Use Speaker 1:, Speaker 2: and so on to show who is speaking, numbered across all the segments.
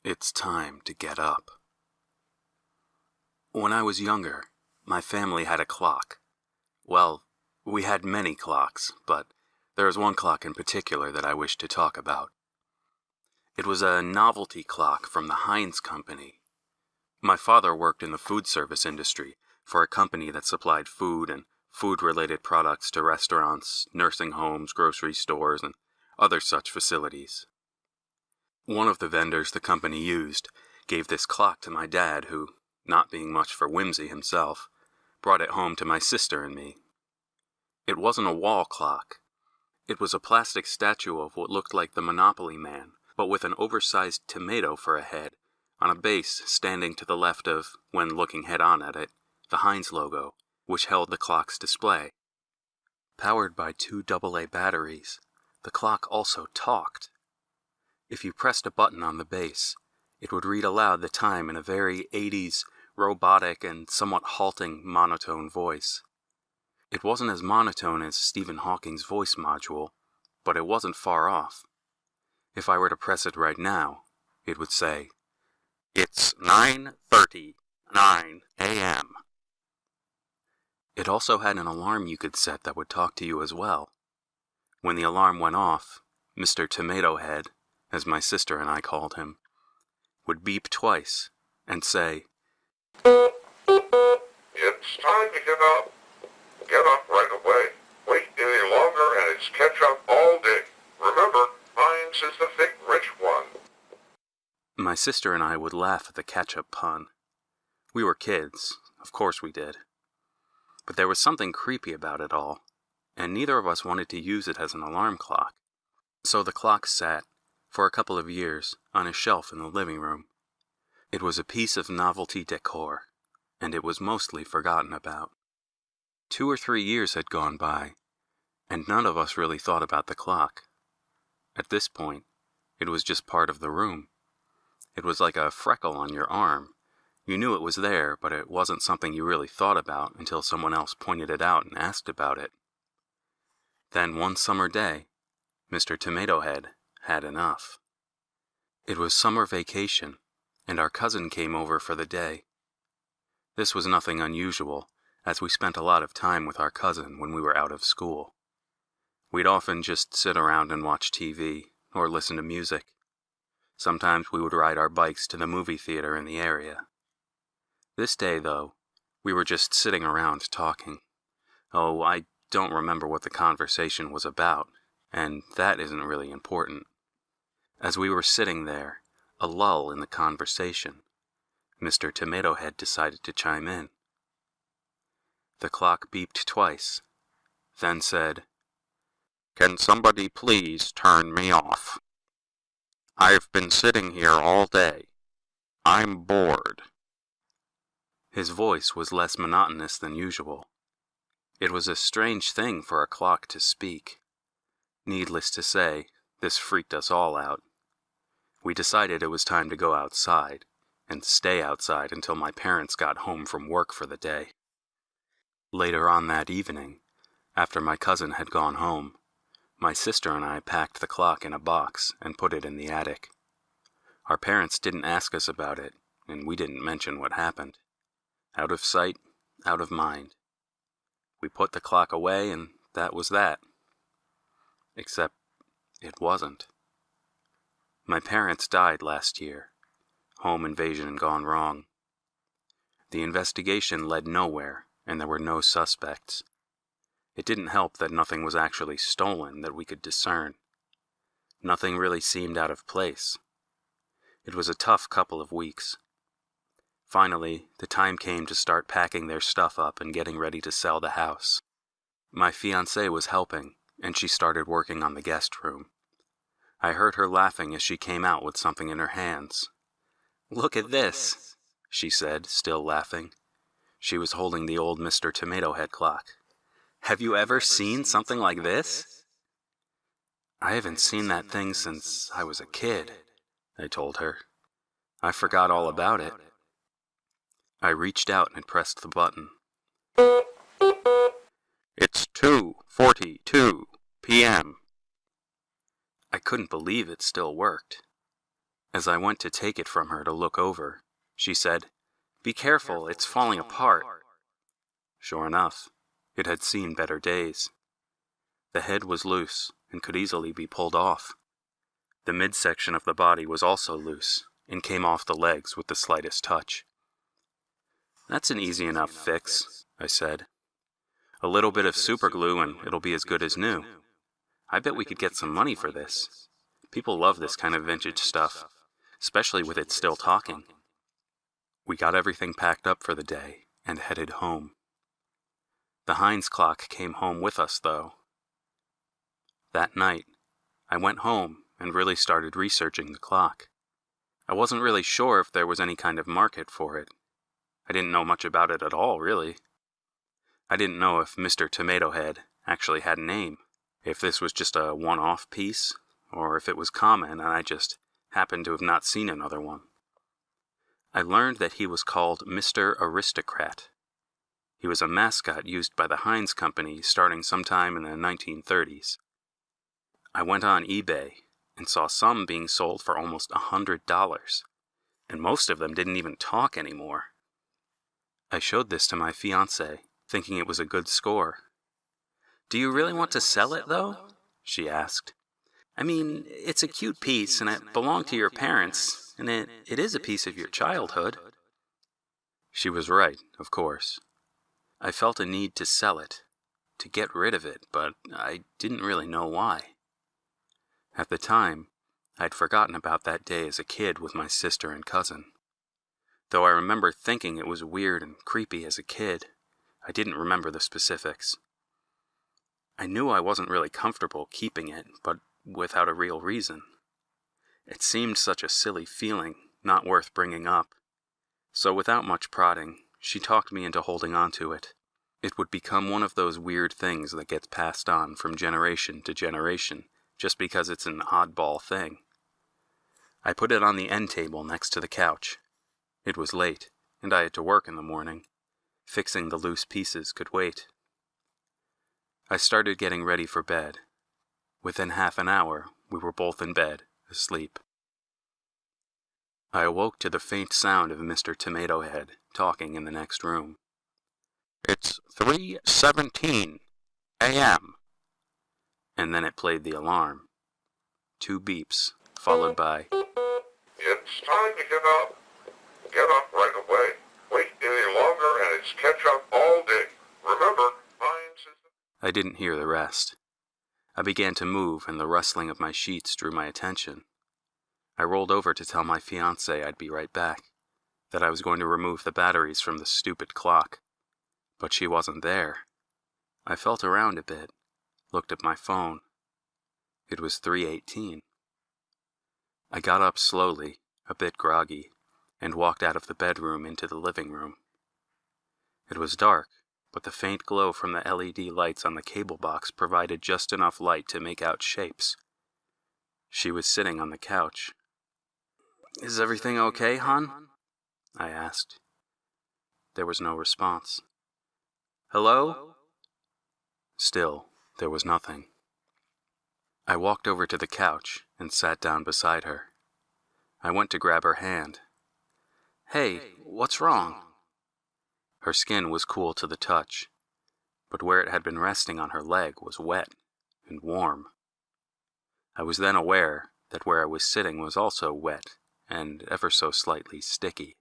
Speaker 1: It's time to get up. When I was younger, my family had a clock. Well, we had many clocks, but there is one clock in particular that I wish to talk about. It was a novelty clock from the Heinz Company. My father worked in the food service industry for a company that supplied food and food-related products to restaurants, nursing homes, grocery stores, and other such facilities. One of the vendors the company used gave this clock to my dad, who, not being much for whimsy himself, brought it home to my sister and me. It wasn't a wall clock. It was a plastic statue of what looked like the Monopoly Man, but with an oversized tomato for a head, on a base standing to the left of, when looking head-on at it, the Heinz logo, which held the clock's display. Powered by 2 AA batteries, the clock also talked. If you pressed a button on the base, it would read aloud the time in a very 80s, robotic and somewhat halting monotone voice. It wasn't as monotone as Stephen Hawking's voice module, but it wasn't far off. If I were to press it right now, it would say, "It's 9:39 a.m. It also had an alarm you could set that would talk to you as well. When the alarm went off, Mr. Tomato Head, as my sister and I called him, would beep twice and say,
Speaker 2: "It's time to get up. Get up right away. Wait any longer and it's ketchup all day. Remember, Heinz is the thick, rich one."
Speaker 1: My sister and I would laugh at the ketchup pun. We were kids, of course we did. But there was something creepy about it all, and neither of us wanted to use it as an alarm clock. So the clock sat, for a couple of years, on a shelf in the living room. It was a piece of novelty decor, and it was mostly forgotten about. 2 or 3 years had gone by, and none of us really thought about the clock. At this point, it was just part of the room. It was like a freckle on your arm. You knew it was there, but it wasn't something you really thought about until someone else pointed it out and asked about it. Then one summer day, Mr. Tomato Head had enough. It was summer vacation, and our cousin came over for the day. This was nothing unusual, as we spent a lot of time with our cousin when we were out of school. We'd often just sit around and watch TV, or listen to music. Sometimes we would ride our bikes to the movie theater in the area. This day, though, we were just sitting around talking. Oh, I don't remember what the conversation was about, and that isn't really important. As we were sitting there, a lull in the conversation, Mr. Tomato Head decided to chime in. The clock beeped twice, then said, "Can somebody please turn me off? I've been sitting here all day. I'm bored." His voice was less monotonous than usual. It was a strange thing for a clock to speak. Needless to say, this freaked us all out. We decided it was time to go outside, and stay outside until my parents got home from work for the day. Later on that evening, after my cousin had gone home, my sister and I packed the clock in a box and put it in the attic. Our parents didn't ask us about it, and we didn't mention what happened. Out of sight, out of mind. We put the clock away, and that was that. Except it wasn't. My parents died last year. Home invasion gone wrong. The investigation led nowhere, and there were no suspects. It didn't help that nothing was actually stolen that we could discern. Nothing really seemed out of place. It was a tough couple of weeks. Finally, the time came to start packing their stuff up and getting ready to sell the house. My fiancée was helping, and she started working on the guest room. I heard her laughing as she came out with something in her hands. "Look at this," she said, still laughing. She was holding the old Mr. Tomato Head clock. "Have you ever seen something like this?" "I haven't seen that thing since I was a kid," I told her. "I forgot all about it." I reached out and pressed the button. "It's 2:42 p.m. I couldn't believe it still worked. As I went to take it from her to look over, she said, "Be careful, it's falling apart." Sure enough, it had seen better days. The head was loose and could easily be pulled off. The midsection of the body was also loose and came off the legs with the slightest touch. "That's an easy enough fix," I said. "A little bit of superglue and it'll be as good as new. I bet we could get some money for this. People love this kind of vintage stuff, especially with it still talking." We got everything packed up for the day and headed home. The Heinz clock came home with us, though. That night, I went home and really started researching the clock. I wasn't really sure if there was any kind of market for it. I didn't know much about it at all, really. I didn't know if Mr. Tomato Head actually had a name, if this was just a one-off piece, or if it was common and I just happened to have not seen another one. I learned that he was called Mr. Aristocrat. He was a mascot used by the Heinz Company starting sometime in the 1930s. I went on eBay and saw some being sold for almost $100, and most of them didn't even talk anymore. I showed this to my fiancée, thinking it was a good score. "Do you really want to sell it, though?" she asked. "I mean, it's a cute piece, and it belonged to your parents, and it is a piece of your childhood." She was right, of course. I felt a need to sell it, to get rid of it, but I didn't really know why. At the time, I'd forgotten about that day as a kid with my sister and cousin. Though I remember thinking it was weird and creepy as a kid, I didn't remember the specifics. I knew I wasn't really comfortable keeping it, but without a real reason. It seemed such a silly feeling, not worth bringing up. So without much prodding, she talked me into holding on to it. It would become one of those weird things that gets passed on from generation to generation, just because it's an oddball thing. I put it on the end table next to the couch. It was late, and I had to work in the morning. Fixing the loose pieces could wait. I started getting ready for bed. Within half an hour, we were both in bed, asleep. I awoke to the faint sound of Mr. Tomato Head talking in the next room. "It's 3:17 a.m. And then it played the alarm. 2 beeps, followed by,
Speaker 2: It's time to get up. Get up right away. Wait any longer and it's catch up all day. Remember, Heinz is the...
Speaker 1: I didn't hear the rest. I began to move and the rustling of my sheets drew my attention. I rolled over to tell my fiancée I'd be right back, that I was going to remove the batteries from the stupid clock. But she wasn't there. I felt around a bit, looked at my phone. It was 3:18. I got up slowly, a bit groggy, and walked out of the bedroom into the living room. It was dark, but the faint glow from the LED lights on the cable box provided just enough light to make out shapes. She was sitting on the couch. "Is everything okay, hon?" I asked. There was no response. "Hello?" Still, there was nothing. I walked over to the couch and sat down beside her. I went to grab her hand. "Hey, what's wrong?" Her skin was cool to the touch, but where it had been resting on her leg was wet and warm. I was then aware that where I was sitting was also wet and ever so slightly sticky.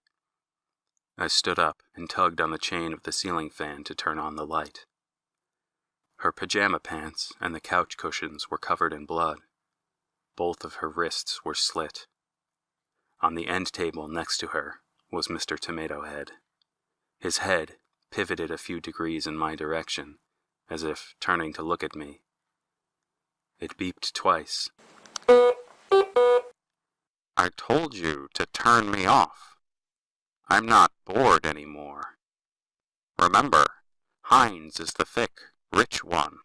Speaker 1: I stood up and tugged on the chain of the ceiling fan to turn on the light. Her pajama pants and the couch cushions were covered in blood. Both of her wrists were slit. On the end table next to her was Mr. Tomato Head. His head pivoted a few degrees in my direction, as if turning to look at me. It beeped twice. "I told you to turn me off. I'm not bored anymore. Remember, Heinz is the thick, rich one."